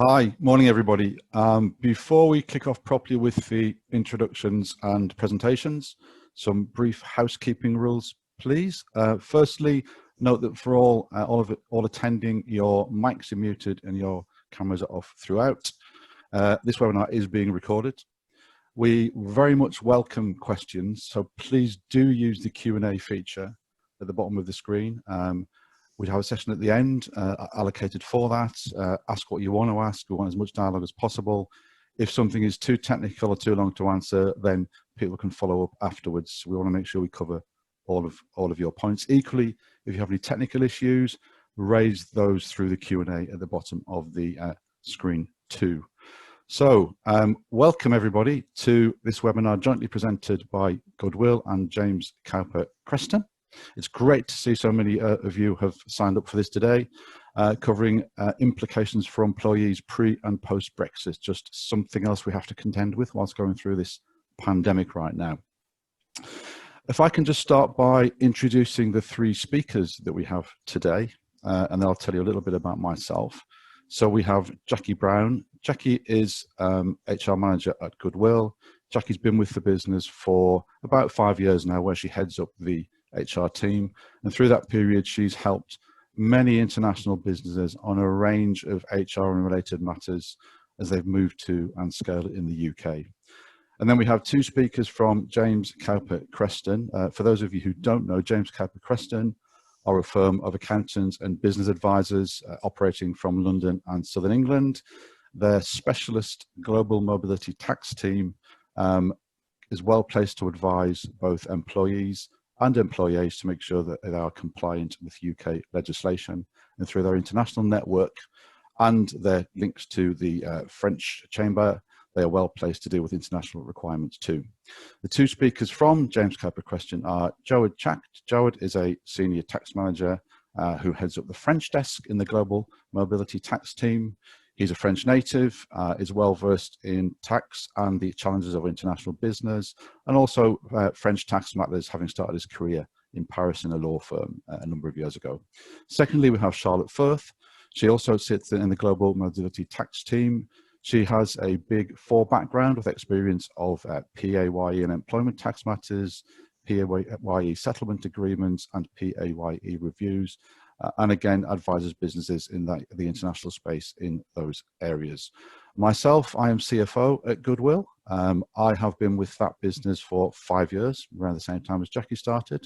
Hi, morning everybody. Before we kick off properly with the introductions and presentations, some brief housekeeping rules, please. Firstly, note that for all attending, your mics are muted and your cameras are off throughout. This webinar is being recorded. We very much welcome questions, so please do use the Q&A feature at the bottom of the screen. We have a session at the end allocated for that. Ask what you want to ask. We want as much dialogue as possible. If something is too technical or too long to answer, then people can follow up afterwards. We want to make sure we cover all of your points. Equally, if you have any technical issues, raise those through the Q&A at the bottom of the screen too. So, welcome everybody to this webinar jointly presented by Goodwill and James Cowper Kreston. It's great to see so many of you have signed up for this today, covering implications for employees pre and post Brexit, just something else we have to contend with whilst going through this pandemic right now. If I can just start by introducing the three speakers that we have today, and then I'll tell you a little bit about myself. So we have Jackie Brown. Jackie is HR manager at Goodwill. Jackie's been with the business for about 5 years now, where she heads up the HR team, and through that period she's helped many international businesses on a range of HR and related matters as they've moved to and scaled in the UK. And then we have two speakers from James Cowper Kreston. For those of you who don't know, James Cowper Kreston are a firm of accountants and business advisors operating from London and Southern England. Their specialist global mobility tax team is well placed to advise both employees and employees to make sure that they are compliant with UK legislation, and through their international network and their links to the French Chamber, they are well placed to deal with international requirements too. The two speakers from James Cowper Kreston are Jowad Chacht. Jowad is a senior tax manager who heads up the French desk in the global mobility tax team. He's a French native, is well versed in tax and the challenges of international business, and also French tax matters, having started his career in Paris in a law firm a number of years ago. Secondly, we have Charlotte Firth. She also sits in the global mobility tax team. She has a Big Four background with experience of PAYE and employment tax matters, PAYE settlement agreements, and PAYE reviews. And again, advises businesses in the international space in those areas. Myself, I am CFO at Goodwill. I have been with that business for 5 years, around the same time as Jackie started.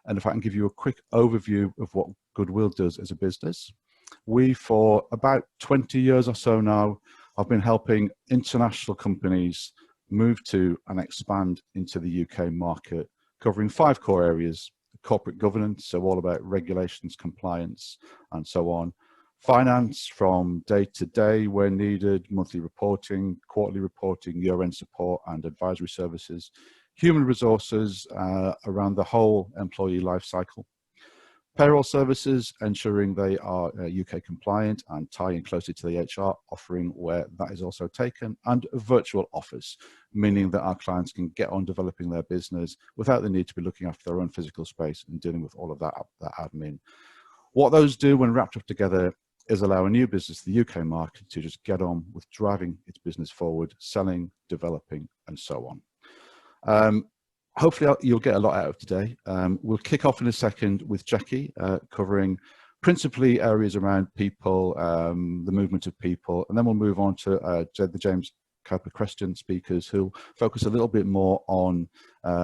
And if I can give you a quick overview of what Goodwill does as a business, we, for about 20 years or so now, have been helping international companies move to and expand into the UK market, covering 5 core areas: corporate governance, so all about regulations, compliance, and so on. Finance, from day to day where needed, monthly reporting, quarterly reporting, year-end support and advisory services. Human resources around the whole employee life cycle. Payroll services, ensuring they are UK compliant and tying closely to the HR offering where that is also taken, and a virtual office, meaning that our clients can get on developing their business without the need to be looking after their own physical space and dealing with all of that admin. What those do when wrapped up together is allow a new business, the UK market, to just get on with driving its business forward, selling, developing, and so on. Hopefully you'll get a lot out of today. We'll kick off in a second with Jackie, covering principally areas around people, the movement of people, and then we'll move on to the James Cowper Kreston speakers, who'll focus a little bit more on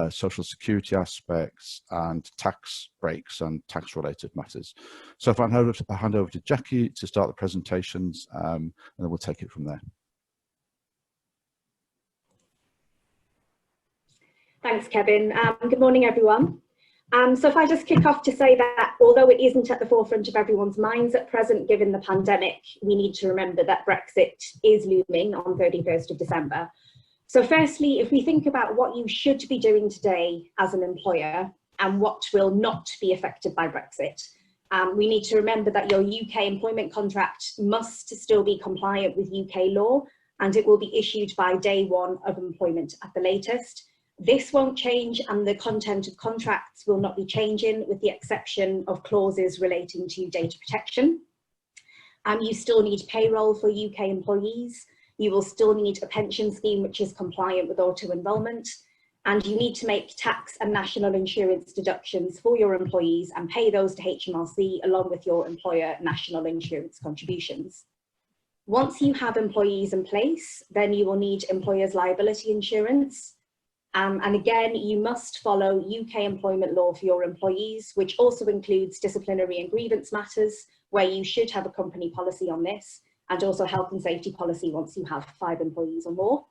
social security aspects and tax breaks and tax related matters. So if I hand over to Jackie to start the presentations, and then we'll take it from there. Thanks, Kevin. Good morning, everyone. So if I just kick off to say that although it isn't at the forefront of everyone's minds at present, given the pandemic, we need to remember that Brexit is looming on 31st of December. So firstly, if we think about what you should be doing today as an employer and what will not be affected by Brexit, we need to remember that your UK employment contract must still be compliant with UK law, and it will be issued by day 1 of employment at the latest. This won't change, and the content of contracts will not be changing, with the exception of clauses relating to data protection. You still need payroll for UK employees. You will still need a pension scheme which is compliant with auto-enrolment. And you need to make tax and national insurance deductions for your employees and pay those to HMRC along with your employer national insurance contributions. Once you have employees in place, then you will need employers' liability insurance. And again, you must follow UK employment law for your employees, which also includes disciplinary and grievance matters, where you should have a company policy on this, and also health and safety policy once you have 5 employees or more.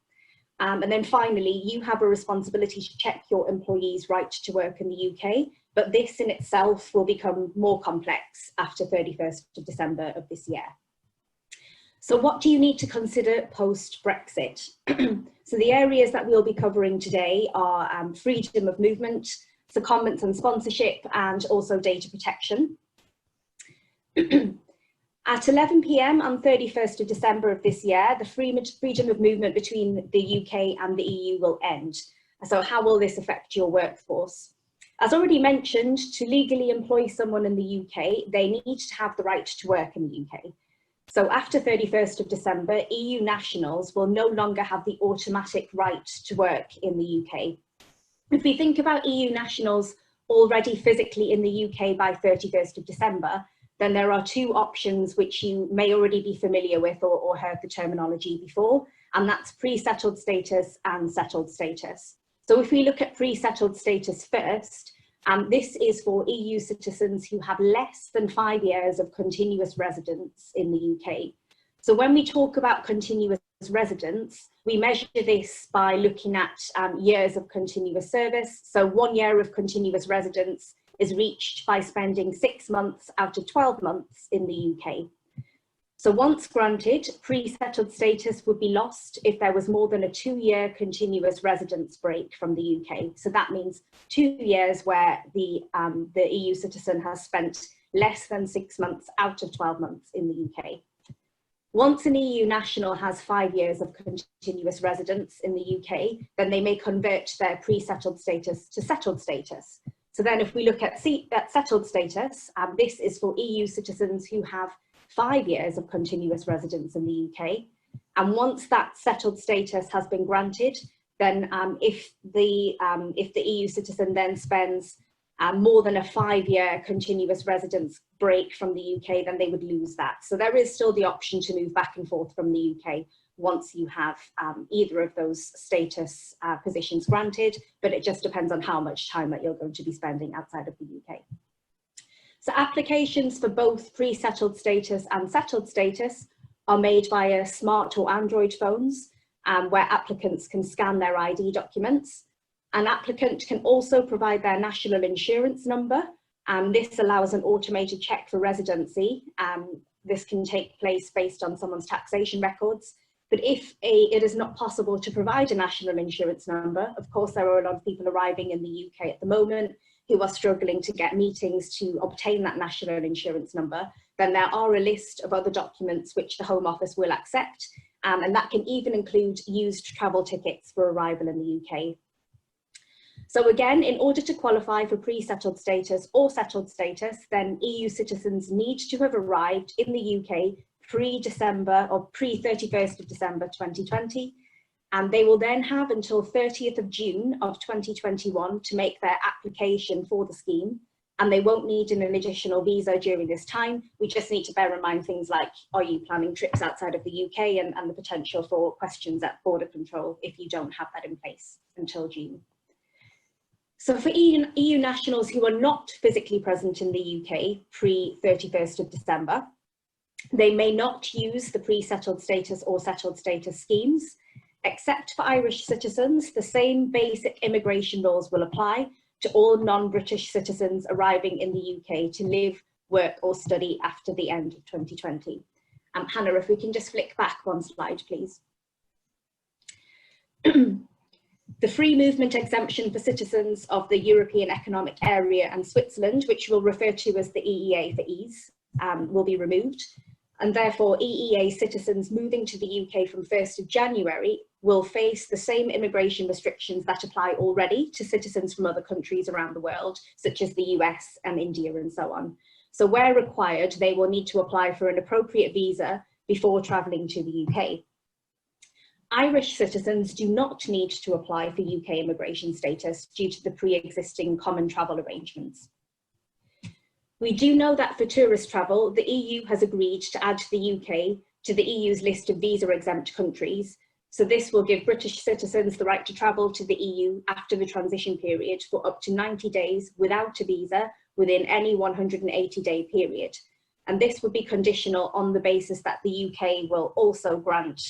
And then finally, you have a responsibility to check your employees' right to work in the UK, but this in itself will become more complex after 31st of December of this year. So what do you need to consider post-Brexit? So the areas that we'll be covering today are freedom of movement, secondments and sponsorship, and also data protection. At 11 PM on 31st of December of this year, the freedom of movement between the UK and the EU will end. So how will this affect your workforce? As already mentioned, to legally employ someone in the UK, they need to have the right to work in the UK. So after 31st of December, EU nationals will no longer have the automatic right to work in the UK. If we think about EU nationals already physically in the UK by 31st of December, then there are 2 options which you may already be familiar with or heard the terminology before, and that's pre-settled status and settled status. So if we look at pre-settled status first, this is for EU citizens who have less than 5 years of continuous residence in the UK. So when we talk about continuous residence, we measure this by looking at years of continuous service. So 1 year of continuous residence is reached by spending 6 months out of 12 months in the UK. So once granted, pre-settled status would be lost if there was more than a 2-year continuous residence break from the UK. So that means 2 years where the EU citizen has spent less than 6 months out of 12 months in the UK. Once an EU national has 5 years of continuous residence in the UK, then they may convert their pre-settled status to settled status. So then if we look at settled status, this is for EU citizens who have 5 years of continuous residence in the UK. And once that settled status has been granted, then if the EU citizen then spends more than a 5-year continuous residence break from the UK, then they would lose that. So there is still the option to move back and forth from the UK once you have either of those status positions granted, but it just depends on how much time that you're going to be spending outside of the UK. So applications for both pre-settled status and settled status are made via smart or Android phones, where applicants can scan their ID documents. An applicant can also provide their national insurance number. This allows an automated check for residency. This can take place based on someone's taxation records. But if it is not possible to provide a national insurance number, of course, there are a lot of people arriving in the UK at the moment who are struggling to get meetings to obtain that national insurance number, then there are a list of other documents which the Home Office will accept, and that can even include used travel tickets for arrival in the UK. So again, in order to qualify for pre-settled status or settled status, then EU citizens need to have arrived in the UK pre-December or pre-31st of December 2020, and they will then have until 30th of June of 2021 to make their application for the scheme, and they won't need an additional visa during this time. We just need to bear in mind things like, are you planning trips outside of the UK, and the potential for questions at border control if you don't have that in place until June. So for EU nationals who are not physically present in the UK pre-31st of December, they may not use the pre-settled status or settled status schemes. Except for Irish citizens, the same basic immigration laws will apply to all non-British citizens arriving in the UK to live, work or study after the end of 2020. Hannah, if we can just flick back one slide, please. The free movement exemption for citizens of the European Economic Area and Switzerland, which we'll refer to as the EEA for ease, will be removed. And therefore EEA citizens moving to the UK from 1st of January will face the same immigration restrictions that apply already to citizens from other countries around the world, such as the US and India and so on. So where required, they will need to apply for an appropriate visa before travelling to the UK. Irish citizens do not need to apply for UK immigration status due to the pre-existing common travel arrangements. We do know that for tourist travel, the EU has agreed to add the UK to the EU's list of visa-exempt countries. So this will give British citizens the right to travel to the EU after the transition period for up to 90 days without a visa within any 180-day period. And this would be conditional on the basis that the UK will also grant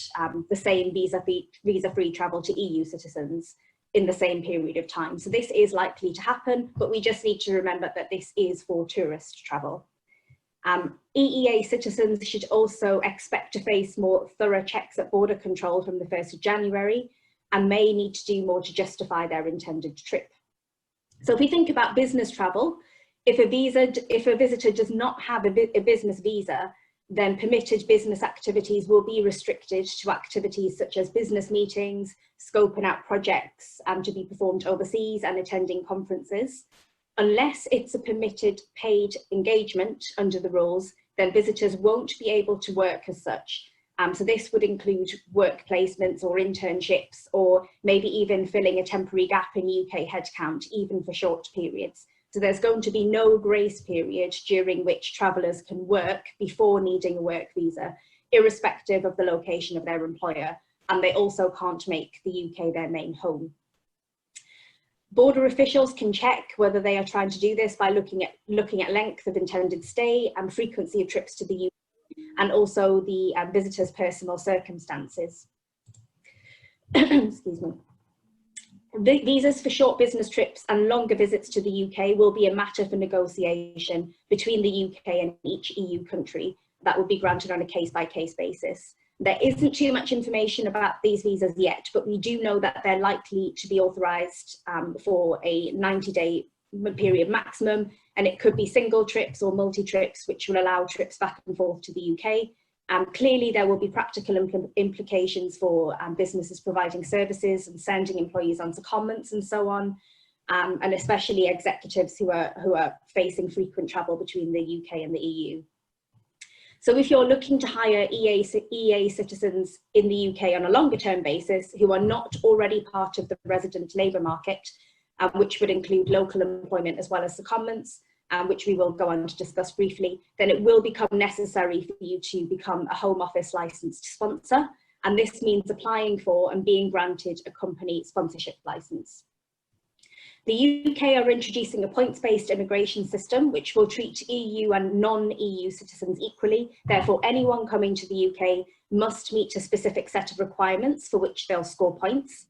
the same visa-free travel to EU citizens in the same period of time. So this is likely to happen, but we just need to remember that this is for tourist travel. EEA citizens should also expect to face more thorough checks at border control from the 1st of January and may need to do more to justify their intended trip. So if we think about business travel, if a visitor does not have a business visa, then permitted business activities will be restricted to activities such as business meetings, scoping out projects to be performed overseas and attending conferences. Unless it's a permitted paid engagement under the rules, then visitors won't be able to work as such. So this would include work placements or internships, or maybe even filling a temporary gap in UK headcount, even for short periods. So there's going to be no grace period during which travellers can work before needing a work visa, irrespective of the location of their employer, and they also can't make the UK their main home. Border officials can check whether they are trying to do this by looking at length of intended stay and frequency of trips to the UK, and also the visitor's personal circumstances. Excuse me. Visas for short business trips and longer visits to the UK will be a matter for negotiation between the UK and each EU country that will be granted on a case-by-case basis. There isn't too much information about these visas yet, but we do know that they're likely to be authorised for a 90-day period maximum, and it could be single trips or multi-trips, which will allow trips back and forth to the UK. Clearly, there will be practical implications for businesses providing services and sending employees on secondments and so on, and especially executives who are facing frequent travel between the UK and the EU. So if you're looking to hire EEA citizens in the UK on a longer term basis who are not already part of the resident labour market, which would include local employment as well as secondments, which we will go on to discuss briefly, then it will become necessary for you to become a Home Office licensed sponsor. And this means applying for and being granted a company sponsorship licence. The UK are introducing a points-based immigration system which will treat EU and non-EU citizens equally. Therefore, anyone coming to the UK must meet a specific set of requirements for which they'll score points.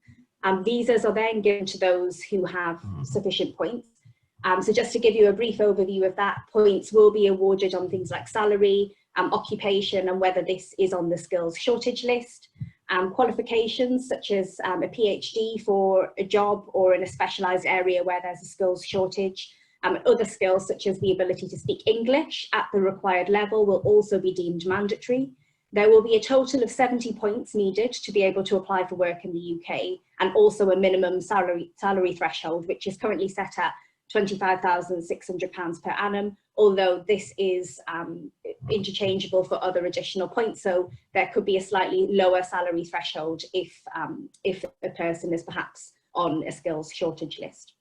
Visas are then given to those who have sufficient points. So just to give you a brief overview of that, points will be awarded on things like salary, occupation, and whether this is on the skills shortage list. Qualifications such as a PhD for a job or in a specialised area where there's a skills shortage. Other skills such as the ability to speak English at the required level will also be deemed mandatory. There will be a total of 70 points needed to be able to apply for work in the UK, and also a minimum salary threshold, which is currently set at £25,600 per annum, although this is interchangeable for other additional points, so there could be a slightly lower salary threshold if a person is perhaps on a skills shortage list.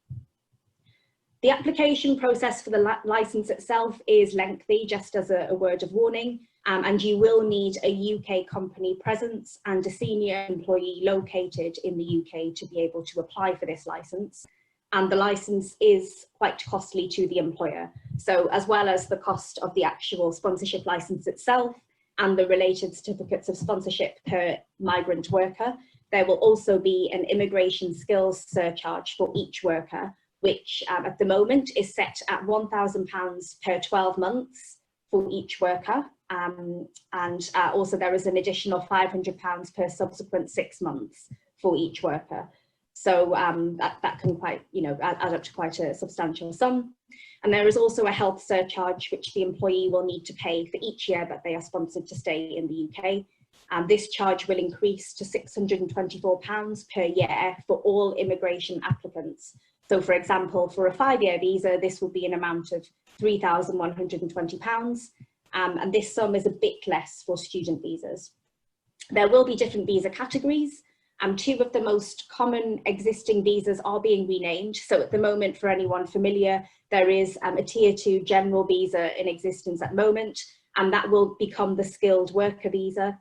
The application process for the licence itself is lengthy, just as a word of warning, and you will need a UK company presence and a senior employee located in the UK to be able to apply for this licence. And the licence is quite costly to the employer. So as well as the cost of the actual sponsorship licence itself and the related certificates of sponsorship per migrant worker, there will also be an immigration skills surcharge for each worker, which at the moment is set at £1,000 per 12 months for each worker. Also there is an additional £500 per subsequent 6 months for each worker. So that can add up to quite a substantial sum. And there is also a health surcharge which the employee will need to pay for each year that they are sponsored to stay in the UK. This charge will increase to £624 per year for all immigration applicants. So for example, for a 5-year visa, this will be an amount of £3,120. And this sum is a bit less for student visas. There will be different visa categories. 2 of the most common existing visas are being renamed. So at the moment, for anyone familiar, there is a Tier 2 general visa in existence at the moment, and that will become the skilled worker visa.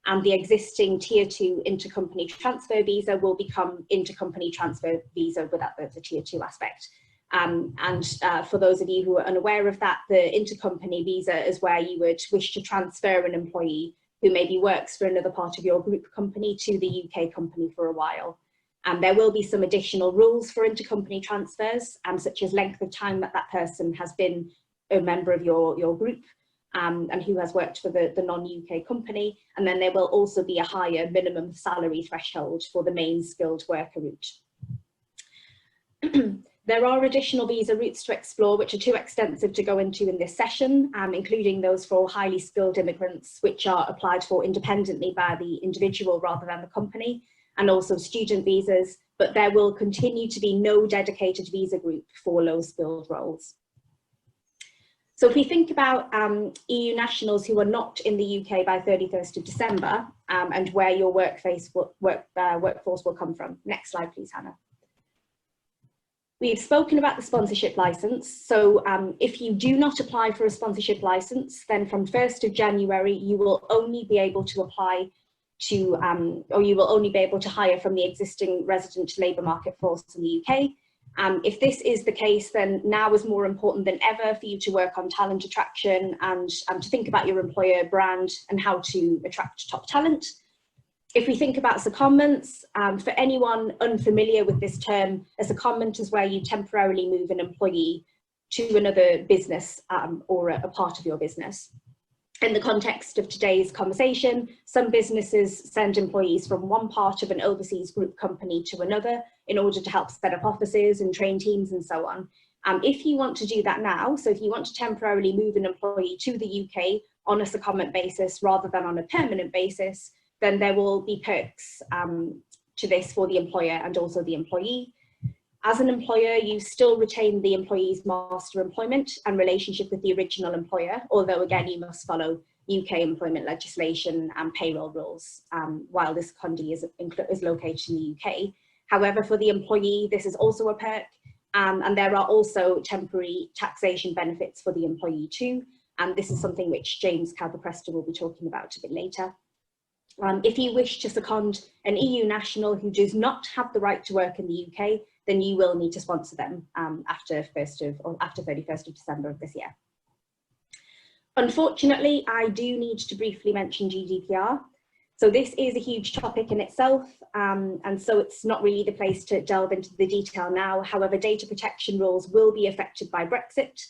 And the existing Tier 2 intercompany transfer visa will become intercompany transfer visa without the Tier 2 aspect. For those of you who are unaware of that, the intercompany visa is where you would wish to transfer an employee who maybe works for another part of your group company to the UK company for a while. There will be some additional rules for intercompany transfers, such as length of time that that person has been a member of your group and who has worked for the non-UK company. And then there will also be a higher minimum salary threshold for the main skilled worker route. There are additional visa routes to explore, which are too extensive to go into in this session, including those for highly skilled immigrants, which are applied for independently by the individual rather than the company, and also student visas, but there will continue to be no dedicated visa group for low skilled roles. So if we think about EU nationals who are not in the UK by 31st of December and where your workforce will come from. Next slide, please, Hannah. We've spoken about the sponsorship license. So if you do not apply for a sponsorship license, then from 1st of January, you will only be able to apply to, or you will only be able to hire from the existing resident labour market force in the UK. If this is the case, then now is more important than ever for you to work on talent attraction and to think about your employer brand and how to attract top talent. If we think about secondments, for anyone unfamiliar with this term, a secondment is where you temporarily move an employee to another business or a part of your business. In the context of today's conversation, some businesses send employees from one part of an overseas group company to another in order to help set up offices and train teams and so on. If you want to do that now, so if you want to temporarily move an employee to the UK on a secondment basis rather than on a permanent basis, then there will be perks to this for the employer and also the employee. As an employer, you still retain the employee's master employment and relationship with the original employer, although again, you must follow UK employment legislation and payroll rules while this secondee is located in the UK. However, for the employee, this is also a perk, and there are also temporary taxation benefits for the employee too, and this is something which James Cowper Kreston will be talking about a bit later. If you wish to second an EU national who does not have the right to work in the UK, then you will need to sponsor them after 31st of December of this year. Unfortunately, I do need to briefly mention GDPR. So this is a huge topic in itself, and so it's not really the place to delve into the detail now. However, data protection rules will be affected by Brexit.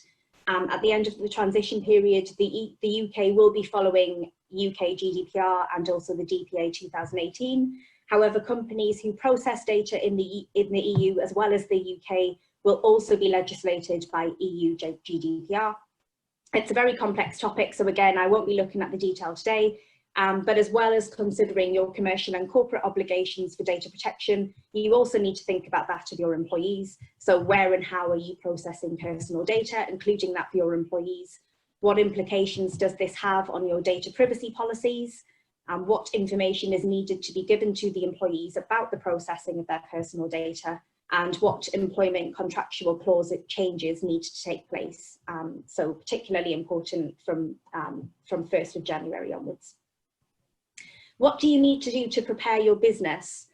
At the end of the transition period, the UK will be following UK GDPR and also the DPA 2018. However, companies who process data in the EU as well as the UK will also be legislated by EU GDPR. It's a very complex topic, so again, I won't be looking at the detail today, but as well as considering your commercial and corporate obligations for data protection, you also need to think about that of your employees. So where and how are you processing personal data, including that for your employees? What implications does this have on your data privacy policies? What information is needed to be given to the employees about the processing of their personal data? And what employment contractual clause changes need to take place? So particularly important from 1st of January onwards. What do you need to do to prepare your business?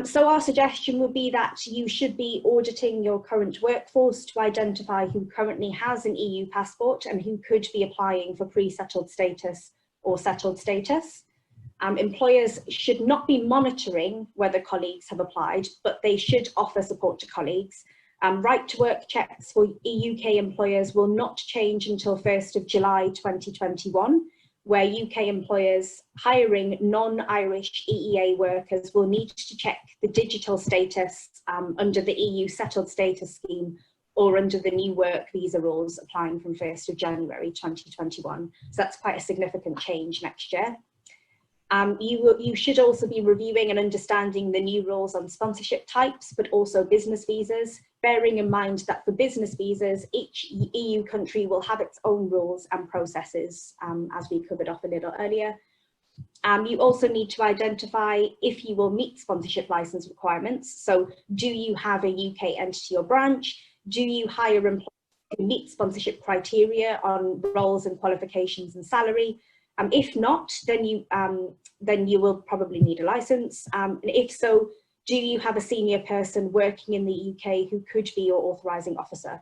So our suggestion would be that you should be auditing your current workforce to identify who currently has an EU passport and who could be applying for pre-settled status or settled status. Employers should not be monitoring whether colleagues have applied, but they should offer support to colleagues. Right to work checks for UK employers will not change until 1st of July 2021, where UK employers hiring non-Irish EEA workers will need to check the digital status under the EU Settled Status Scheme or under the new work visa rules applying from 1st of January 2021. So that's quite a significant change next year. You should also be reviewing and understanding the new rules on sponsorship types, but also business visas, bearing in mind that for business visas, each EU country will have its own rules and processes, as we covered off a little earlier. You also need to identify if you will meet sponsorship license requirements. So do you have a UK entity or branch? Do you hire employees who meet sponsorship criteria on roles and qualifications and salary? If not, then you will probably need a license. And if so, do you have a senior person working in the UK who could be your authorising officer?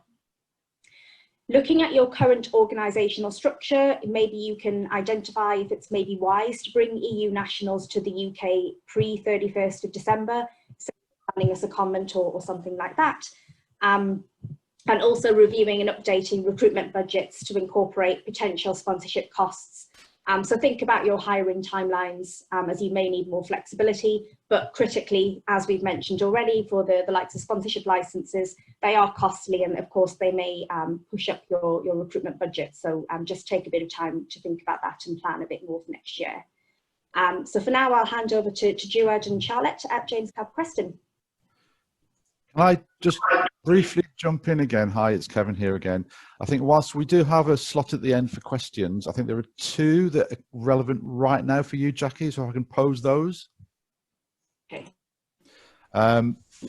Looking at your current organisational structure, maybe you can identify if it's maybe wise to bring EU nationals to the UK pre-31st of December, so planning a secondment or something like that. And also reviewing and updating recruitment budgets to incorporate potential sponsorship costs. So think about your hiring timelines, as you may need more flexibility, but critically, as we've mentioned already, for the likes of sponsorship licenses, they are costly, and of course they may push up your recruitment budget. So just take a bit of time to think about that and plan a bit more for next year. So for now, I'll hand over to Duad and Charlotte at James Cowper Kreston. Can I just briefly jump in again? Hi, it's Kevin here again. I think whilst we do have a slot at the end for questions, I think there are two that are relevant right now for you, Jackie, so I can pose those. Okay.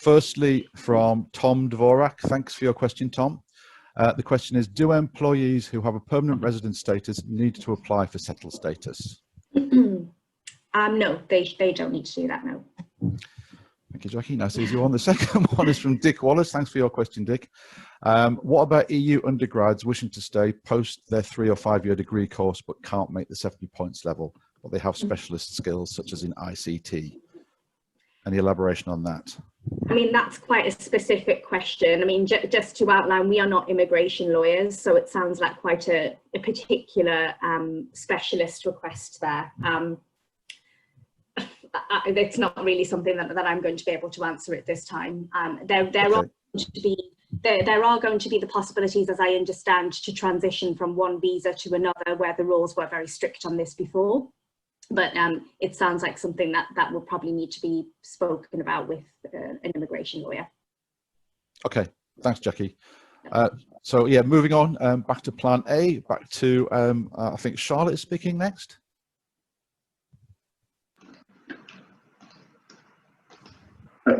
Firstly, from Tom Dvorak. Thanks for your question, Tom. The question is, do employees who have a permanent resident status need to apply for settled status? No, they don't need to do that, no. Thank you, Jackie. Nice to see you on. The second one is from Dick Wallace. Thanks for your question, Dick. What about EU undergrads wishing to stay post their 3 or 5 year degree course but can't make the 70 points level, but they have specialist skills such as in ICT? Any elaboration on that? I mean, that's quite a specific question. I mean, just to outline, we are not immigration lawyers, so it sounds like quite a particular specialist request there. It's not really something that I'm going to be able to answer at this time. There are going to be the possibilities, as I understand, to transition from one visa to another, where the rules were very strict on this before. But it sounds like something that will probably need to be spoken about with an immigration lawyer. Okay, thanks, Jackie. So yeah, moving on, back to Plan A, back to, I think Charlotte is speaking next.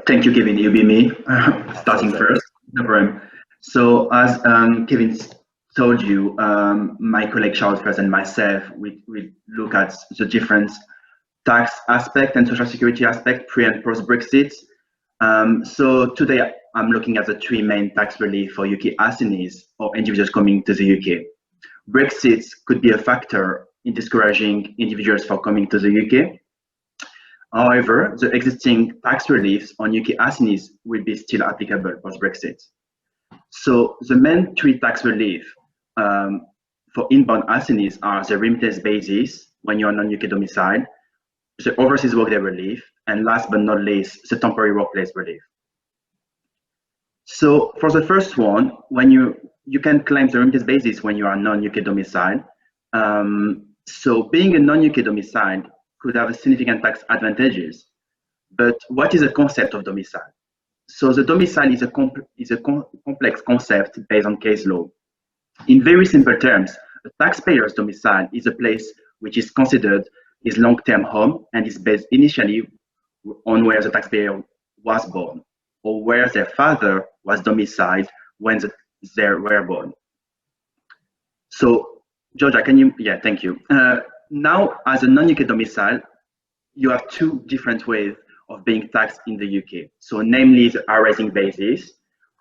Thank you, Kevin. You'll be me starting first. No problem. So as Kevin told you, my colleague Charles first and myself, we look at the different tax aspect and social security aspect pre and post Brexit. So today I'm looking at the 3 main tax relief for UK assignees or individuals coming to the UK. Brexit could be a factor in discouraging individuals from coming to the UK. However, the existing tax reliefs on UK assignees will be still applicable post-Brexit. So the main 3 tax relief for inbound assignees are the remittance basis when you're non-UK domicile, the overseas workday relief, and last but not least, the temporary workplace relief. So for the first one, when you can claim the remittance basis when you are non-UK domicile. So being a non-UK domicile could have significant tax advantages. But what is the concept of domicile? So the domicile is a complex concept based on case law. In very simple terms, a taxpayer's domicile is a place which is considered his long-term home and is based initially on where the taxpayer was born or where their father was domiciled when they were born. So, Georgia, can you? Yeah, thank you. Now, as a non-UK domicile, you have 2 different ways of being taxed in the UK. So, namely the arising basis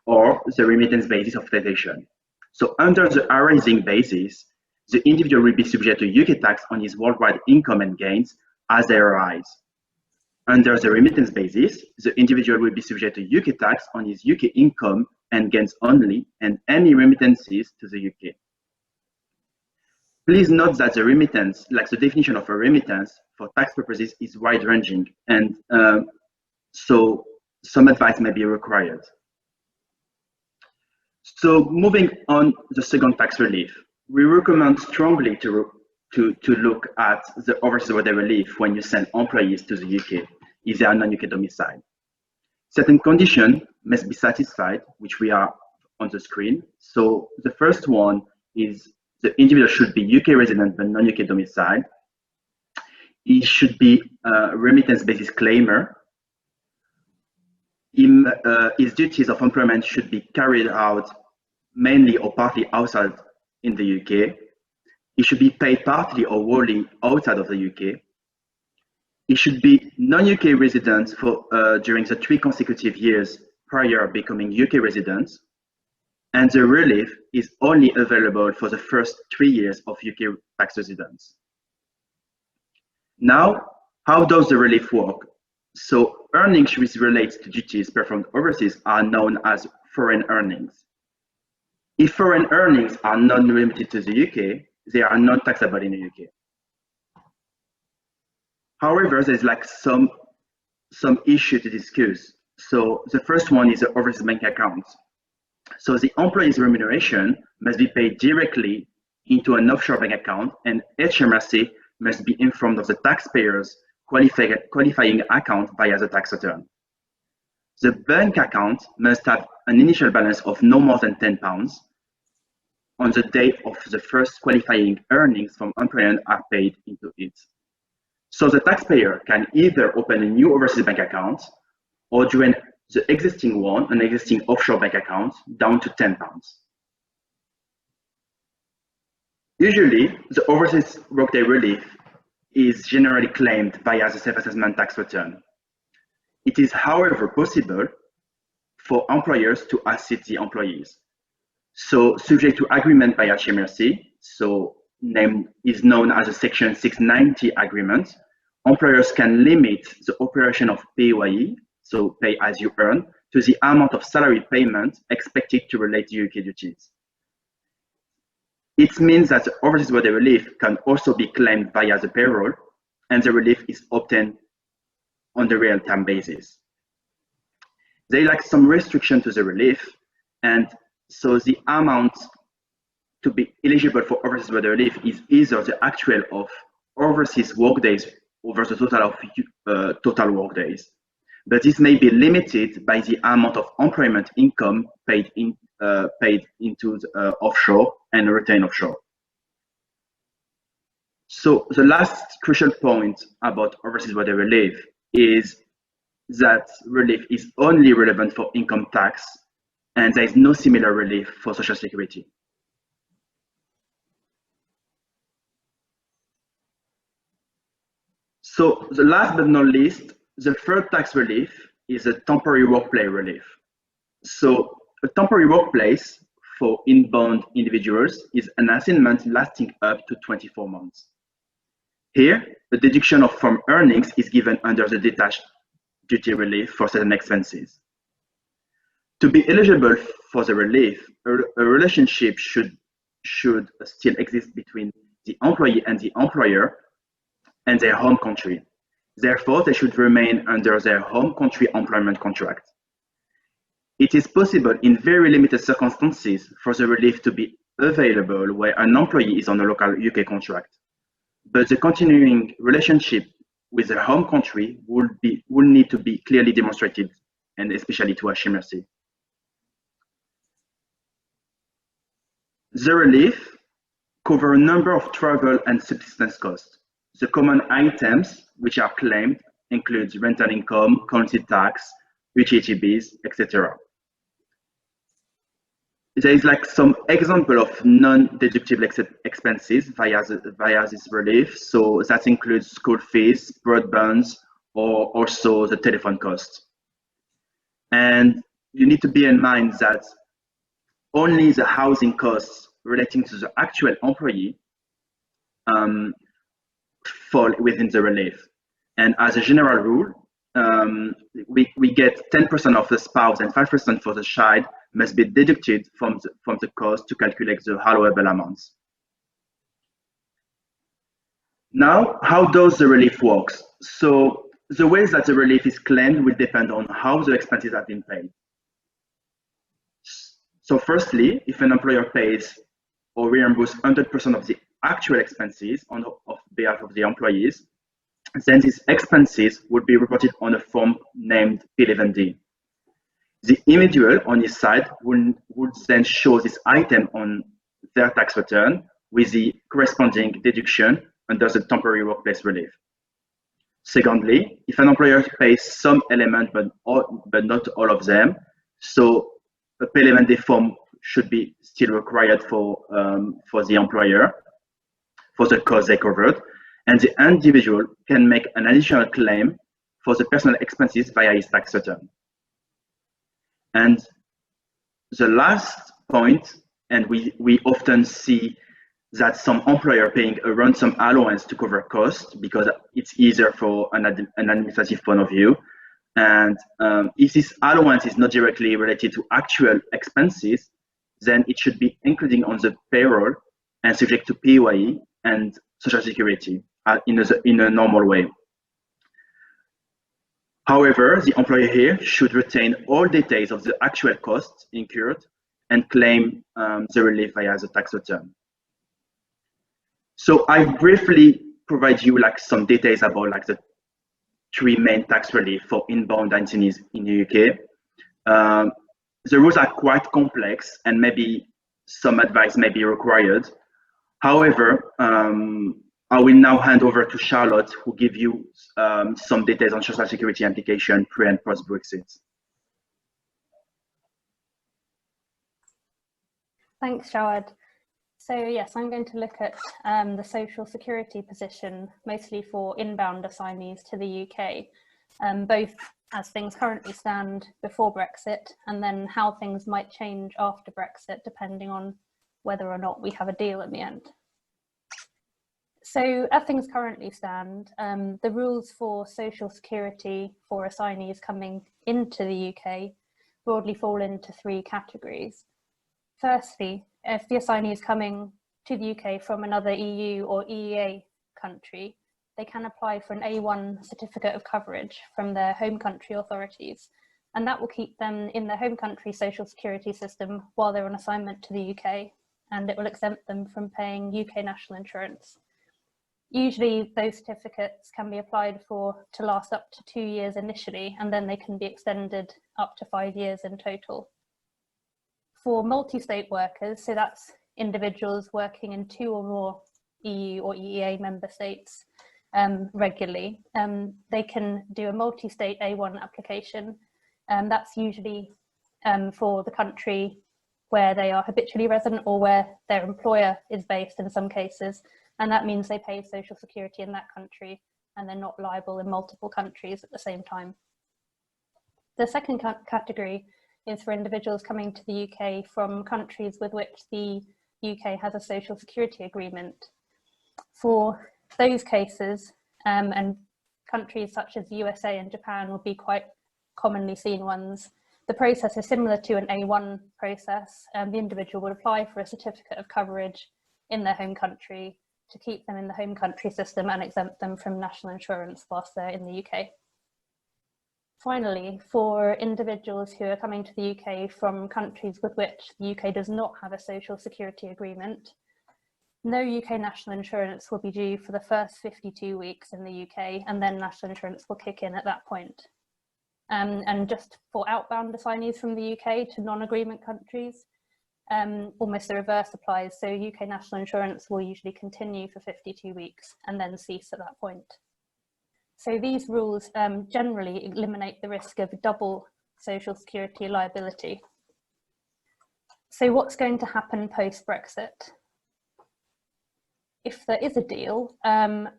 or the remittance basis of taxation. So, under the arising basis, the individual will be subject to UK tax on his worldwide income and gains as they arise. Under the remittance basis, the individual will be subject to UK tax on his UK income and gains only and any remittances to the UK. Please note that the remittance, like the definition of a remittance for tax purposes, is wide-ranging, and so some advice may be required. So moving on the second tax relief, we recommend strongly to look at the overseas border relief when you send employees to the UK if they are non-UK domiciled. Certain conditions must be satisfied, which we are on the screen. So the first one is the individual should be UK resident but non-UK domiciled. He should be a remittance basis claimer. His duties of employment should be carried out mainly or partly outside in the UK. He should be paid partly or wholly outside of the UK. He should be non-UK resident for during the 3 consecutive years prior becoming UK resident. And the relief is only available for the first 3 years of UK tax residence. Now, how does the relief work? So earnings which relate to duties performed overseas are known as foreign earnings. If foreign earnings are non-limited to the UK, they are not taxable in the UK. However, there's like some issue to discuss. So the first one is the overseas bank account. So the employee's remuneration must be paid directly into an offshore bank account, and HMRC must be informed of the taxpayer's qualifying account via the tax return. The bank account must have an initial balance of no more than £10 on the date of the first qualifying earnings from employment are paid into it. So the taxpayer can either open a new overseas bank account or join the existing one, an existing offshore bank account, down to £10. Usually, the overseas workday relief is generally claimed via the self-assessment tax return. It is, however, possible for employers to assist the employees. So, subject to agreement by HMRC, so is known as a Section 690 agreement, employers can limit the operation of PAYE, so pay as you earn, to the amount of salary payment expected to relate to UK duties. It means that the overseas border relief can also be claimed via the payroll, and the relief is obtained on the real-time basis. There is like some restriction to the relief, and so the amount to be eligible for overseas border relief is either the actual of overseas workdays over the total of total workdays. But this may be limited by the amount of employment income paid into the offshore and retained offshore. So the last crucial point about overseas border relief is that relief is only relevant for income tax, and there is no similar relief for Social Security. So the last but not least, the third tax relief is a temporary workplace relief. So a temporary workplace for inbound individuals is an assignment lasting up to 24 months. Here, a deduction from earnings is given under the detached duty relief for certain expenses. To be eligible for the relief, a relationship should still exist between the employee and the employer and their home country. Therefore, they should remain under their home country employment contract. It is possible in very limited circumstances for the relief to be available where an employee is on a local UK contract, but the continuing relationship with the home country will need to be clearly demonstrated, and especially to HMRC. The relief covers a number of travel and subsistence costs. The common items which are claimed include rental income, council tax, utility bills, etc. There is like some example of non-deductible expenses via this relief. So that includes school fees, broadband, or also the telephone cost. And you need to bear in mind that only the housing costs relating to the actual employee fall within the relief. And as a general rule, we get 10% of the spouse and 5% for the child must be deducted from the cost to calculate the allowable amounts. Now, how does the relief work? So the ways that the relief is claimed will depend on how the expenses have been paid. So firstly, if an employer pays or reimburses 100% of the actual expenses on behalf of the employees, then these expenses would be reported on a form named P11D. The individual on his side would then show this item on their tax return with the corresponding deduction under the temporary workplace relief. Secondly, if an employer pays some element but not all of them, so a P11D form should be still required for the employer for the cost they covered, and the individual can make an additional claim for the personal expenses via his tax return. And the last point, and we often see that some employer paying a ransom allowance to cover costs because it's easier for an administrative point of view. And if this allowance is not directly related to actual expenses, then it should be included on the payroll and subject to PAYE and Social Security in a normal way. However, the employer here should retain all details of the actual costs incurred and claim the relief via the tax return. So I briefly provide you some details about the three main tax relief for inbound Assignees in the UK. The rules are quite complex and maybe some advice may be required. However, I will now hand over to Charlotte, who will give you some details on Social Security application pre and post Brexit. Thanks, Shawad. So yes, I'm going to look at the Social Security position, mostly for inbound assignees to the UK, both as things currently stand before Brexit and then how things might change after Brexit, depending on whether or not we have a deal in the end. So as things currently stand, the rules for Social Security for assignees coming into the UK broadly fall into three categories. Firstly, if the assignee is coming to the UK from another EU or EEA country, they can apply for an A1 certificate of coverage from their home country authorities, and that will keep them in their home country social security system while they're on assignment to the UK, and it will exempt them from paying UK national insurance. Usually those certificates can be applied for to last up to 2 years initially, and then they can be extended up to 5 years in total. For multi-state workers, so that's individuals working in 2 or more EU or EEA member states regularly, they can do a multi-state A1 application. That's usually for the country where they are habitually resident or where their employer is based in some cases. And that means they pay social security in that country and they're not liable in multiple countries at the same time. The second category is for individuals coming to the UK from countries with which the UK has a social security agreement. For those cases, and countries such as the USA and Japan will be quite commonly seen ones, the process is similar to an A1 process. The individual would apply for a certificate of coverage in their home country to keep them in the home country system and exempt them from national insurance whilst they're in the UK. Finally, for individuals who are coming to the UK from countries with which the UK does not have a social security agreement, no UK national insurance will be due for the first 52 weeks in the UK, and then national insurance will kick in at that point. And just for outbound assignees from the UK to non-agreement countries, almost the reverse applies. So UK national insurance will usually continue for 52 weeks and then cease at that point. So these rules generally eliminate the risk of double social security liability. So what's going to happen post-Brexit? If there is a deal,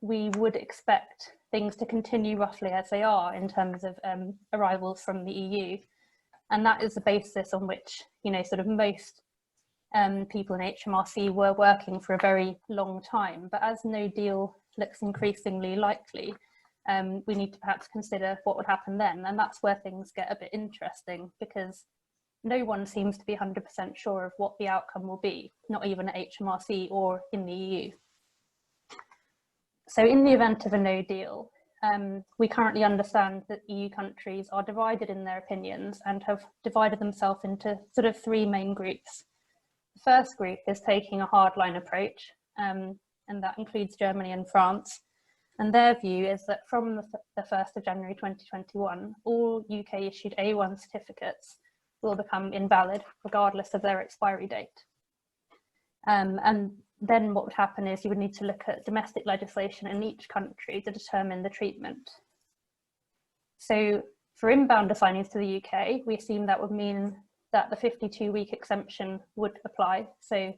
we would expect things to continue roughly as they are in terms of arrivals from the EU. And that is the basis on which, sort of most people in HMRC were working for a very long time. But as no deal looks increasingly likely, we need to perhaps consider what would happen then. And that's where things get a bit interesting, because no one seems to be 100% sure of what the outcome will be, not even at HMRC or in the EU. So in the event of a no deal, we currently understand that EU countries are divided in their opinions and have divided themselves into sort of three main groups. The first group is taking a hardline approach, and that includes Germany and France. And their view is that from the 1st of January 2021, all UK issued A1 certificates will become invalid regardless of their expiry date. And then what would happen is you would need to look at domestic legislation in each country to determine the treatment. So for inbound assignees to the UK, we assume that would mean that the 52-week exemption would apply. So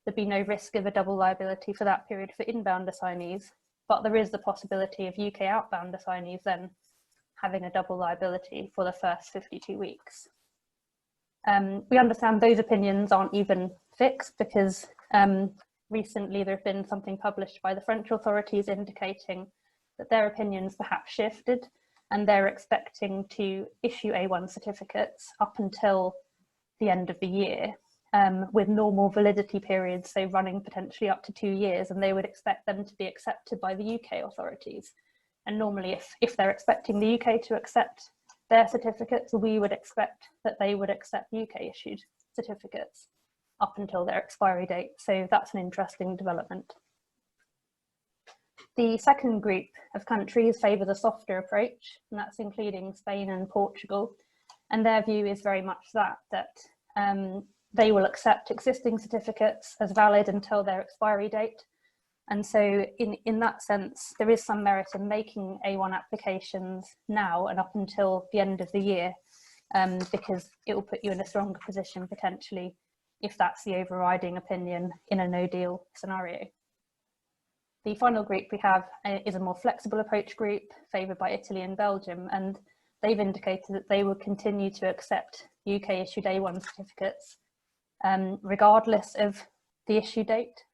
there'd be no risk of a double liability for that period for inbound assignees, but there is the possibility of UK outbound assignees then having a double liability for the first 52 weeks. We understand those opinions aren't even fixed because recently there have been something published by the French authorities indicating that their opinions perhaps shifted and they're expecting to issue A1 certificates up until the end of the year with normal validity periods, so running potentially up to 2 years, and they would expect them to be accepted by the UK authorities. And normally if they're expecting the UK to accept their certificates, we would expect that they would accept UK issued certificates up until their expiry date. So that's an interesting development. The second group of countries favour the softer approach, and that's including Spain and Portugal. And their view is very much that they will accept existing certificates as valid until their expiry date. And so in that sense, there is some merit in making A1 applications now and up until the end of the year, because it will put you in a stronger position potentially if that's the overriding opinion in a no deal scenario. The final group we have is a more flexible approach group favoured by Italy and Belgium, and they've indicated that they will continue to accept UK issued A1 certificates regardless of the issue date.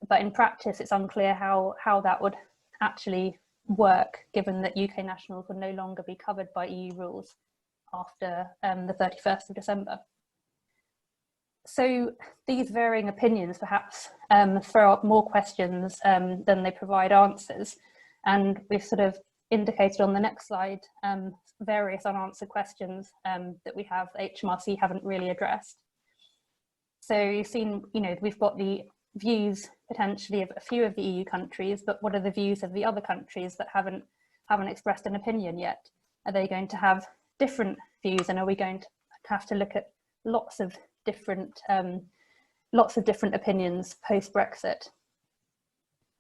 But in practice, it's unclear how that would actually work, given that UK nationals would no longer be covered by EU rules after the 31st of December. So these varying opinions perhaps throw up more questions than they provide answers. And we've sort of indicated on the next slide various unanswered questions that we have HMRC haven't really addressed. So you've seen, we've got the views potentially of a few of the EU countries, but what are the views of the other countries that haven't expressed an opinion yet? Are they going to have different views, and are we going to have to look at lots of different opinions post-Brexit?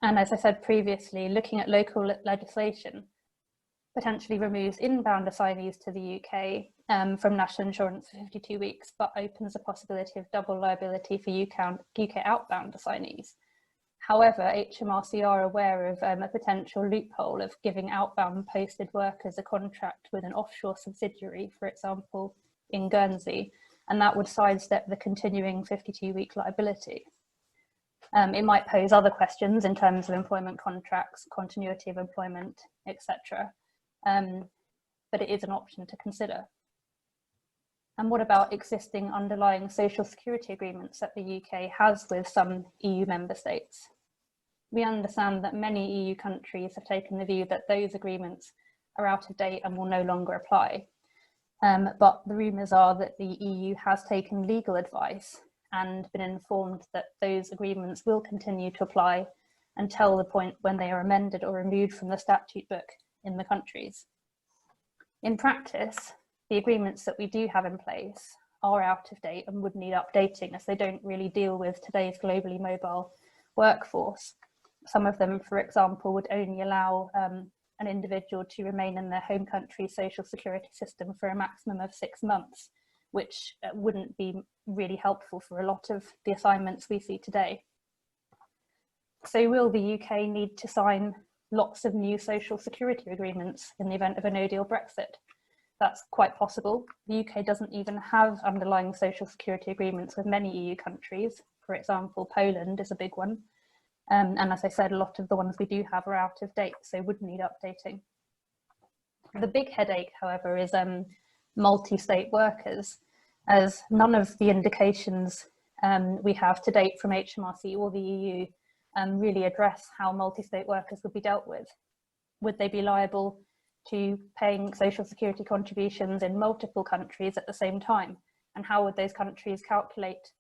And as I said previously, looking at local legislation potentially removes inbound assignees to the UK from national insurance for 52 weeks, but opens the possibility of double liability for UK outbound assignees. However, HMRC are aware of a potential loophole of giving outbound posted workers a contract with an offshore subsidiary, for example, in Guernsey, and that would sidestep the continuing 52-week liability. It might pose other questions in terms of employment contracts, continuity of employment, etc. But it is an option to consider. And what about existing underlying social security agreements that the UK has with some EU member states? We understand that many EU countries have taken the view that those agreements are out of date and will no longer apply. But the rumours are that the EU has taken legal advice and been informed that those agreements will continue to apply until the point when they are amended or removed from the statute book in the countries. In practice, the agreements that we do have in place are out of date and would need updating, as they don't really deal with today's globally mobile workforce. Some of them, for example, would only allow an individual to remain in their home country's social security system for a maximum of 6 months, which wouldn't be really helpful for a lot of the assignments we see today. So will the UK need to sign lots of new social security agreements in the event of a no-deal Brexit? That's quite possible. The UK doesn't even have underlying social security agreements with many EU countries. For example, Poland is a big one. And as I said, a lot of the ones we do have are out of date, so would need updating. The big headache, however, is multi-state workers, as none of the indications we have to date from HMRC or the EU really address how multi-state workers would be dealt with. Would they be liable to paying social security contributions in multiple countries at the same time? And how would those countries calculate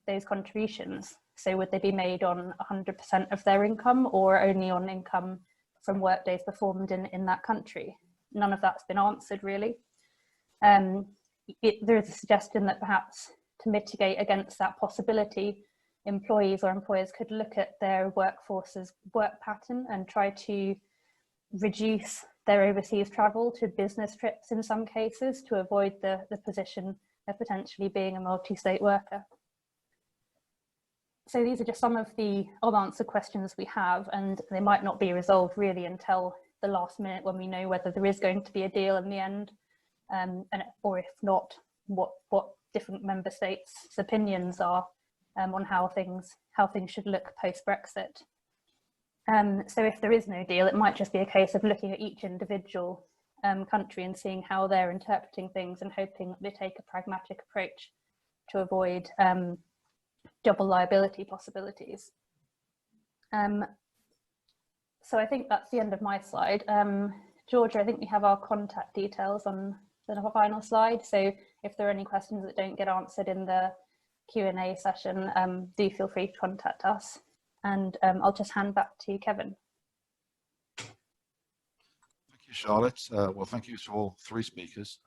those contributions? So would they be made on 100% of their income or only on income from work days performed in that country? None of that's been answered really. There is a suggestion that perhaps to mitigate against that possibility, employees or employers could look at their workforce's work pattern and try to reduce their overseas travel to business trips in some cases to avoid the position of potentially being a multi-state worker. So these are just some of the unanswered questions we have, and they might not be resolved really until the last minute when we know whether there is going to be a deal in the end, or if not, what different member states' opinions are on how things should look post-Brexit. So if there is no deal, it might just be a case of looking at each individual country and seeing how they're interpreting things and hoping that they take a pragmatic approach to avoid double liability possibilities. So I think that's the end of my slide. Georgia, I think we have our contact details on the final slide. So if there are any questions that don't get answered in the Q&A session, do feel free to contact us. And I'll just hand back to Kevin. Thank you, Charlotte. Well, thank you to all three speakers.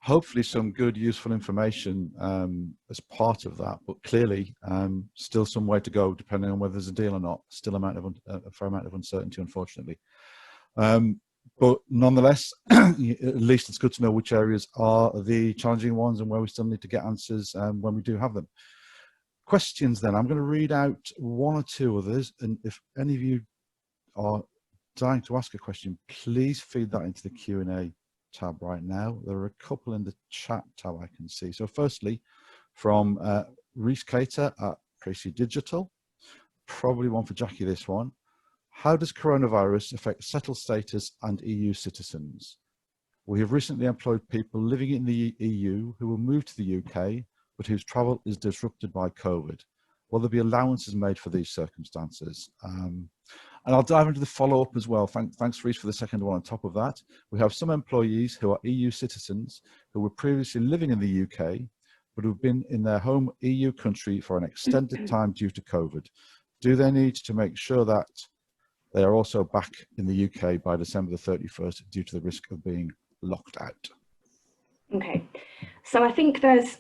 Hopefully some good, useful information as part of that, but clearly still some way to go depending on whether there's a deal or not. Still a fair amount of uncertainty, unfortunately. But nonetheless, at least it's good to know which areas are the challenging ones and where we still need to get answers when we do have them. Questions then, I'm going to read out one or two others, and if any of you are dying to ask a question, please feed that into the Q&A tab right now. There are a couple in the chat tab I can see. So firstly, from Reese Cater at Tracy Digital, probably one for Jackie, this one. How does coronavirus affect settled status and EU citizens? We have recently employed people living in the EU who will move to the UK, but whose travel is disrupted by COVID. Will there be allowances made for these circumstances? And I'll dive into the follow-up as well. Thanks, Reece, for the second one on top of that. We have some employees who are EU citizens who were previously living in the UK, but who've been in their home EU country for an extended time due to COVID. Do they need to make sure that they are also back in the UK by December the 31st due to the risk of being locked out? Okay, so I think there's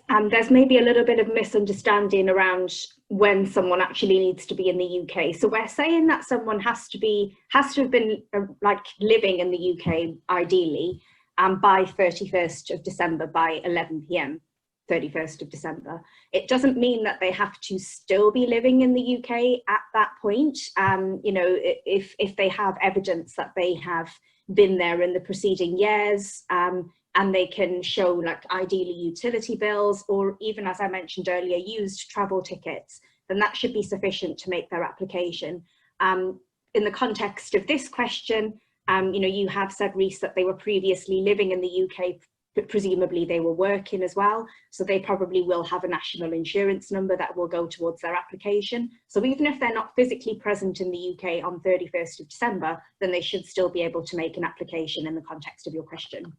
maybe a little bit of misunderstanding around when someone actually needs to be in the UK. So we're saying that someone has to have been like living in the UK ideally by 31st of December by 11 p.m. 31st of December. It doesn't mean that they have to still be living in the UK at that point. You know, if they have evidence that they have been there in the preceding years, and they can show, like, ideally utility bills, or even, as I mentioned earlier, used travel tickets, then that should be sufficient to make their application. In the context of this question, you know, you have said, Reece, that they were previously living in the UK, but presumably they were working as well. So they probably will have a national insurance number that will go towards their application. So even if they're not physically present in the UK on 31st of December, then they should still be able to make an application in the context of your question.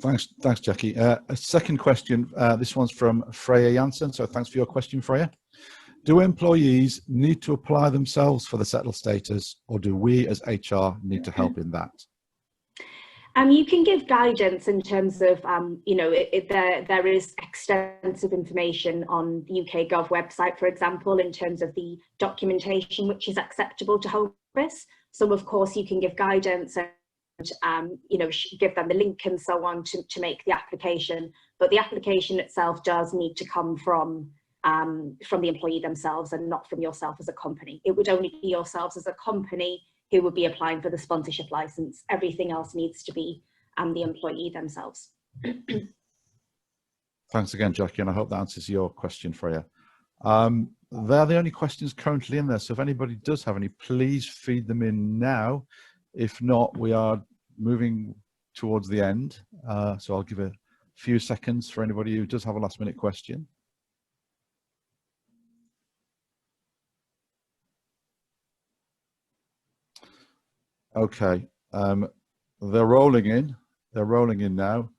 Thanks, Jackie. A second question, this one's from Freya Janssen, so thanks for your question, Freya. Do employees need to apply themselves for the settled status, or do we as HR need to help in that? You can give guidance in terms of, you know, there is extensive information on the UK Gov website, for example, in terms of the documentation which is acceptable to Home Office. So of course you can give guidance and you know, give them the link and so on to make the application, but the application itself does need to come from the employee themselves and not from yourself as a company. It would only be yourselves as a company who would be applying for the sponsorship license. Everything else needs to be the employee themselves. Thanks again, Jackie, and I hope that answers your question, Freya. They're the only questions currently in there, so if anybody does have any, please feed them in now. If not, we are moving towards the end, so I'll give a few seconds for anybody who does have a last minute question. Okay, they're rolling in. They're rolling in now.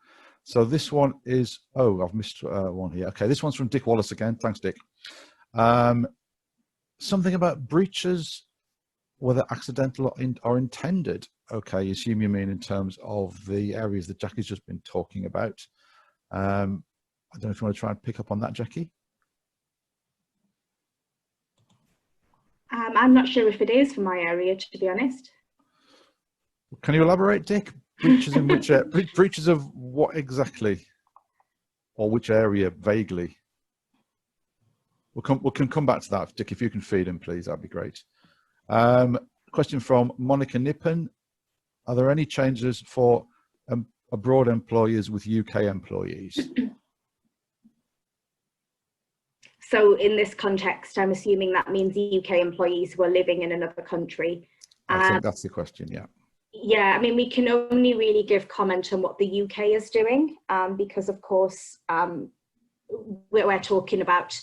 So this one is, oh, I've missed one here. Okay, this one's from Dick Wallace again. Thanks, Dick. Something about breaches, whether accidental or intended. Okay, I assume you mean in terms of the areas that Jackie's just been talking about. I don't know if you want to try and pick up on that, Jackie. I'm not sure if it is for my area, to be honest. Can you elaborate, Dick? Breaches in which breaches of what exactly, or which area vaguely? We can come back to that, Dick. If you can feed him, please, that'd be great. Question from Monica Nippen: are there any changes for abroad employers with UK employees? So in this context, I'm assuming that means UK employees who are living in another country. I think that's the question, yeah. Yeah, I mean, we can only really give comment on what the UK is doing, because of course, we're talking about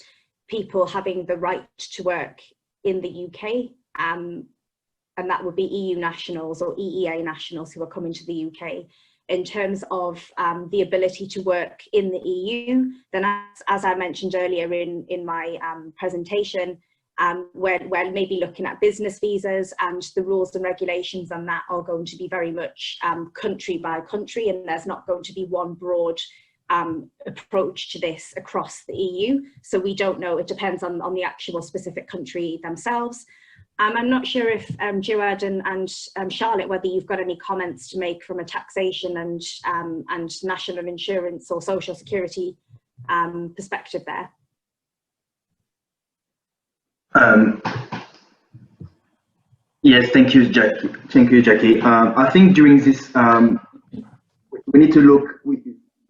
people having the right to work in the UK, and that would be EU nationals or EEA nationals who are coming to the UK. In terms of the ability to work in the EU, then as I mentioned earlier in my presentation, we're maybe looking at business visas, and the rules and regulations on that are going to be very much country by country, and there's not going to be one broad approach to this across the EU. So we don't know, it depends on the actual specific country themselves. I'm not sure if Jawad and Charlotte, whether you've got any comments to make from a taxation and national insurance or social security perspective there. Yes, thank you, Jackie. Thank you, Jackie. I think during this, we need to look. We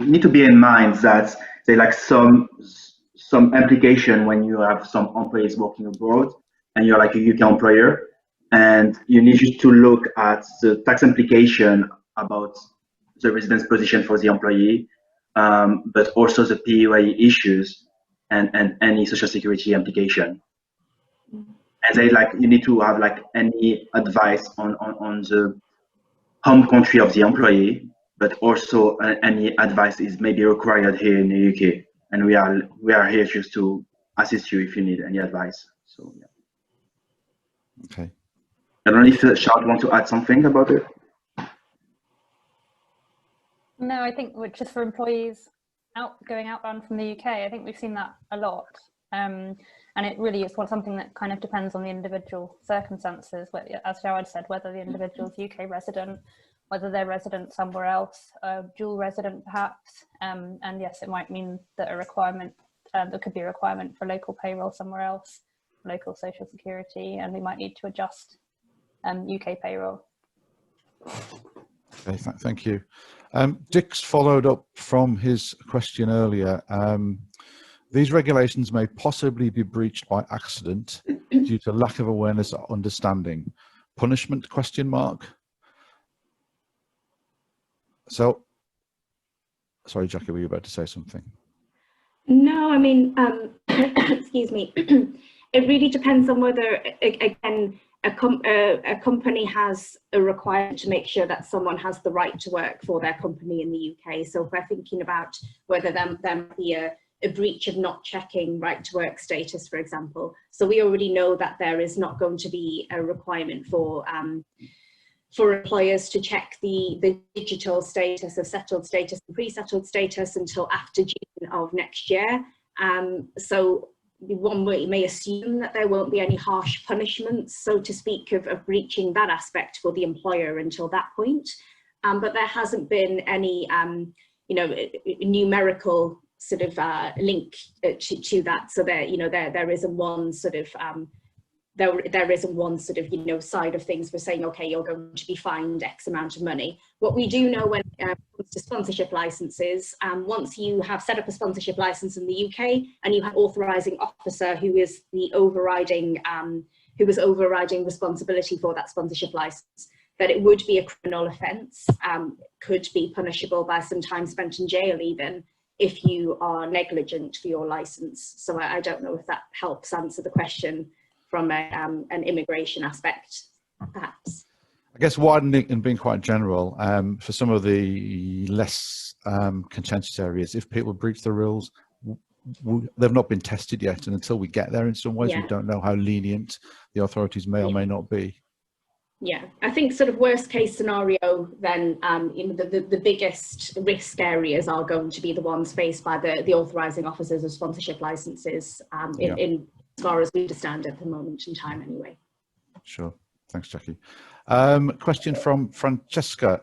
need to bear in mind that there like some implication when you have some employees working abroad and you're like a UK employer, and you need just to look at the tax implication about the residence position for the employee, but also the PAYE issues and any social security implication. And they like, you need to have like any advice on the home country of the employee, but also any advice is maybe required here in the UK. And we are here just to assist you if you need any advice. So yeah. Okay. I don't know if Charlotte want to add something about it. No, I think just for employees going outbound from the UK, I think we've seen that a lot. And it really is something that kind of depends on the individual circumstances, as Jawad said, whether the individual's UK resident, whether they're resident somewhere else, dual resident perhaps, and yes, it might mean that a requirement, there could be a requirement for local payroll somewhere else, local social security, and we might need to adjust UK payroll. Okay, thank you. Dick's followed up from his question earlier. These regulations may possibly be breached by accident due to lack of awareness or understanding. Punishment, question mark? So, sorry, Jackie, were you about to say something? No, I mean, excuse me. It really depends on whether, again, a company has a requirement to make sure that someone has the right to work for their company in the UK. So if we're thinking about whether there might be a breach of not checking right to work status, for example. So we already know that there is not going to be a requirement for employers to check the digital status of settled status and pre-settled status until after June of next year. So one may assume that there won't be any harsh punishments, so to speak, of breaching that aspect for the employer until that point. But there hasn't been any, numerical sort of link to that. So there isn't one sort of there isn't one sort of side of things for saying, okay, you're going to be fined X amount of money. What we do know when it comes to sponsorship licenses, once you have set up a sponsorship license in the UK and you have an authorising officer who is the overriding responsibility for that sponsorship license, that it would be a criminal offence, could be punishable by some time spent in jail even, if you are negligent for your license. So I don't know if that helps answer the question from an immigration aspect, perhaps. guess widening and being quite general, for some of the less contentious areas, if people breach the rules, they've not been tested yet, and until we get there, in some ways, we don't know how lenient the authorities may or may not be. Yeah, I think sort of worst case scenario, then the biggest risk areas are going to be the ones faced by the authorising officers of sponsorship licences, in as far as we understand at the moment in time anyway. Sure, thanks, Jackie. Question from Francesca.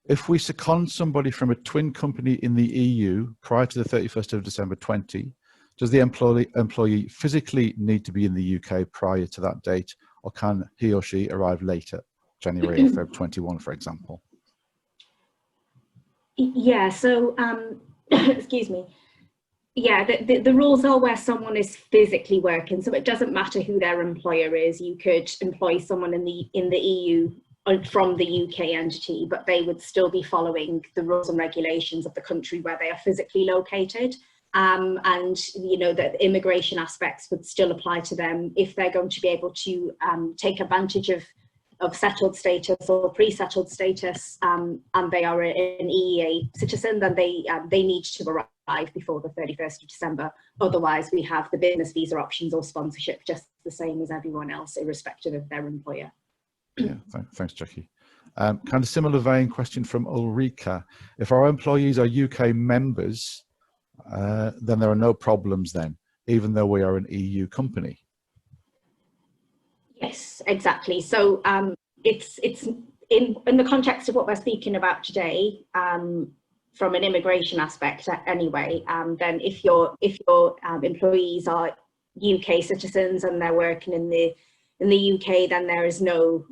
If we second somebody from a twin company in the EU prior to the 31st of December 20, does the employee physically need to be in the UK prior to that date, or can he or she arrive later, January or Feb 21, for example? Yeah, so, excuse me. Yeah, the rules are where someone is physically working, so it doesn't matter who their employer is. You could employ someone in the EU from the UK entity, but they would still be following the rules and regulations of the country where they are physically located. And the immigration aspects would still apply to them if they're going to be able to take advantage of settled status or pre-settled status, and they are an EEA citizen, then they need to arrive before the 31st of December. Otherwise, we have the business visa options or sponsorship just the same as everyone else, irrespective of their employer. Yeah, thanks, Jackie. Kind of similar vein question from Ulrika. If our employees are UK members, then there are no problems then, even though we are an EU company. Yes, exactly. So it's in the context of what we're speaking about today, from an immigration aspect anyway. Then if your employees are UK citizens and they're working in the UK, then there's no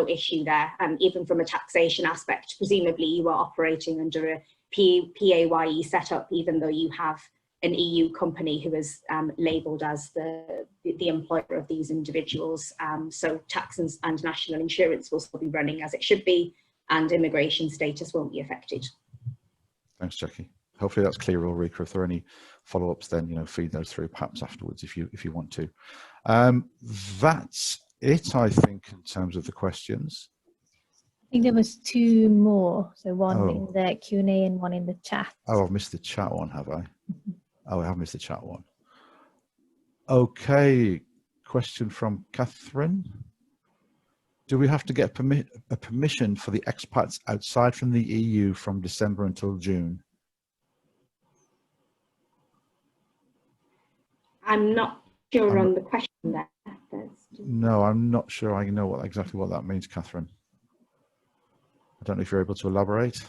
issue there. Even from a taxation aspect, presumably you are operating under a PAYE setup, even though you have an EU company who is labelled as the employer of these individuals. So tax and national insurance will still be running as it should be, and immigration status won't be affected. Thanks, Jackie. Hopefully that's clear, Ulrika. If there are any follow-ups, then feed those through perhaps afterwards if you want to. That's it, I think, in terms of the questions. I think there was two more, so one in the Q&A and one in the chat. Oh, I've missed the chat one, have I? Oh, I have missed the chat one. Okay, question from Catherine. Do we have to get a permission for the expats outside from the EU from December until June? I'm not sure on the question there. No, I'm not sure I know exactly what that means, Catherine. I don't know if you're able to elaborate.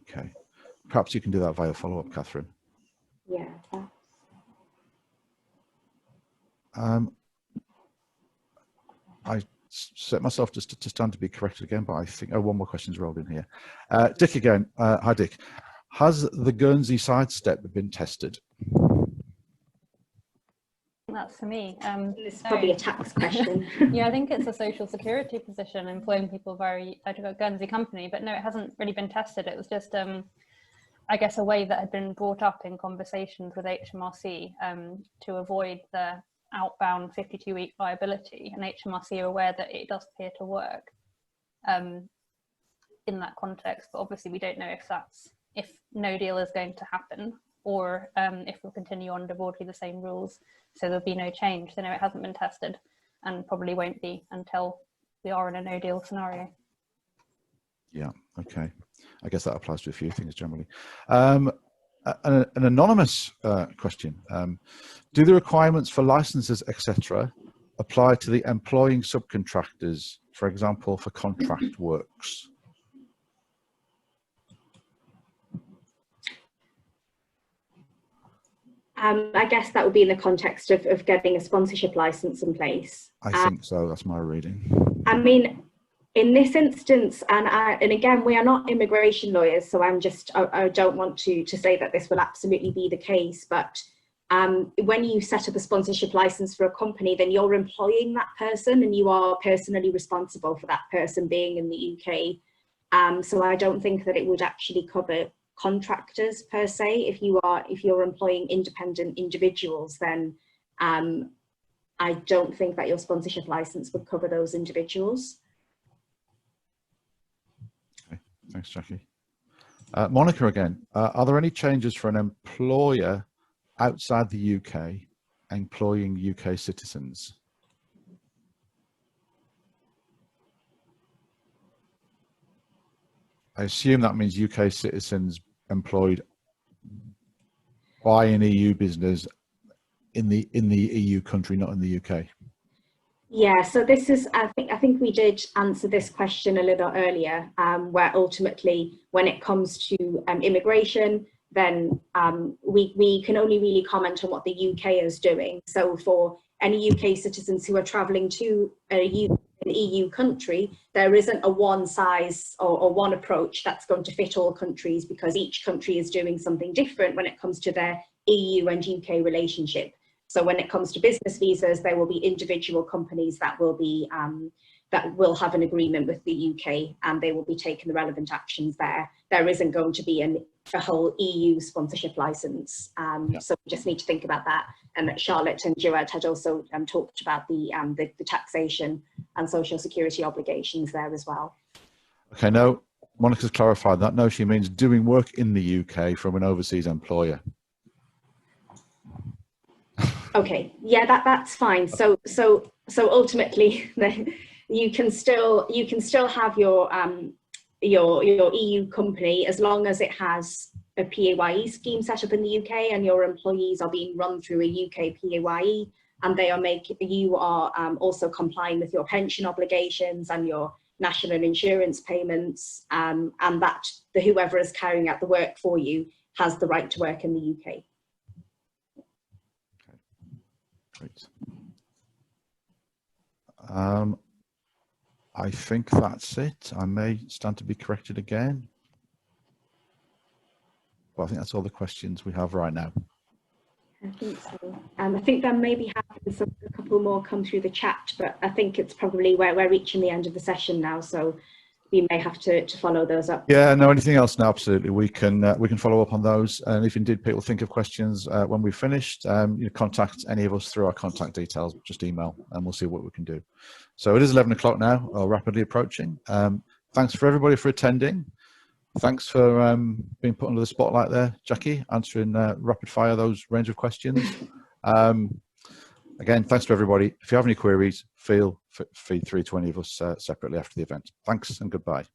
Okay, perhaps you can do that via follow-up, Catherine. Yeah. I set myself to stand to be corrected again, but I think one more question's rolled in here. Dick again. Hi, Dick. Has the Guernsey sidestep been tested? That's for me. It's probably a tax question. Yeah, I think it's a social security position, employing people via a Guernsey company, but no, it hasn't really been tested. It was just, I guess, a way that had been brought up in conversations with HMRC to avoid the outbound 52-week liability, and HMRC are aware that it does appear to work in that context, but obviously we don't know if no deal is going to happen, or if we'll continue on under broadly the same rules, so there'll be no change. So no, it hasn't been tested, and probably won't be until we are in a no deal scenario. Yeah, okay. I guess that applies to a few things generally. An anonymous question. Do the requirements for licenses, etc., apply to the employing subcontractors, for example, for contract works? I guess that would be in the context of getting a sponsorship license in place. I think so, that's my reading. I mean, in this instance, and again, we are not immigration lawyers, so I don't want to say that this will absolutely be the case, but when you set up a sponsorship license for a company, then you're employing that person and you are personally responsible for that person being in the UK. So I don't think that it would actually cover contractors per se. If you're employing independent individuals, then I don't think that your sponsorship license would cover those individuals. Okay, thanks, Jackie. Monica again, are there any changes for an employer outside the UK employing UK citizens? I assume that means UK citizens employed by an EU business in the EU country, not in the UK. Yeah, so this is, I think we did answer this question a little earlier, where ultimately when it comes to immigration, then we can only really comment on what the UK is doing. So for any UK citizens who are travelling to an EU country, there isn't a one size or one approach that's going to fit all countries, because each country is doing something different when it comes to their EU and UK relationship. So when it comes to business visas, there will be individual companies that will be that will have an agreement with the UK, and they will be taking the relevant actions there. There isn't going to be a whole EU sponsorship license. So we just need to think about that. And that Charlotte and Joad had also talked about the taxation and social security obligations there as well. Okay, no, Monica's clarified that. No, she means doing work in the UK from an overseas employer. Okay, yeah, that's fine. So ultimately, you can still have your EU company as long as it has a PAYE scheme set up in the UK and your employees are being run through a UK PAYE, and you are also complying with your pension obligations and your national insurance payments, and that whoever is carrying out the work for you has the right to work in the UK. Great. I think that's it. I may stand to be corrected again. But I think that's all the questions we have right now. I think so. I think there maybe have a couple more come through the chat, but I think it's probably we're reaching the end of the session now, so we may have to follow those up. Yeah, no, anything else now, absolutely. We can follow up on those. And if indeed people think of questions when we've finished, you contact any of us through our contact details, just email and we'll see what we can do. So it is 11 o'clock now, or rapidly approaching. Thanks for everybody for attending. Thanks for being put under the spotlight there, Jackie, answering rapid fire those range of questions. Again, thanks to everybody. If you have any queries, feed through to any of us separately after the event. Thanks and goodbye.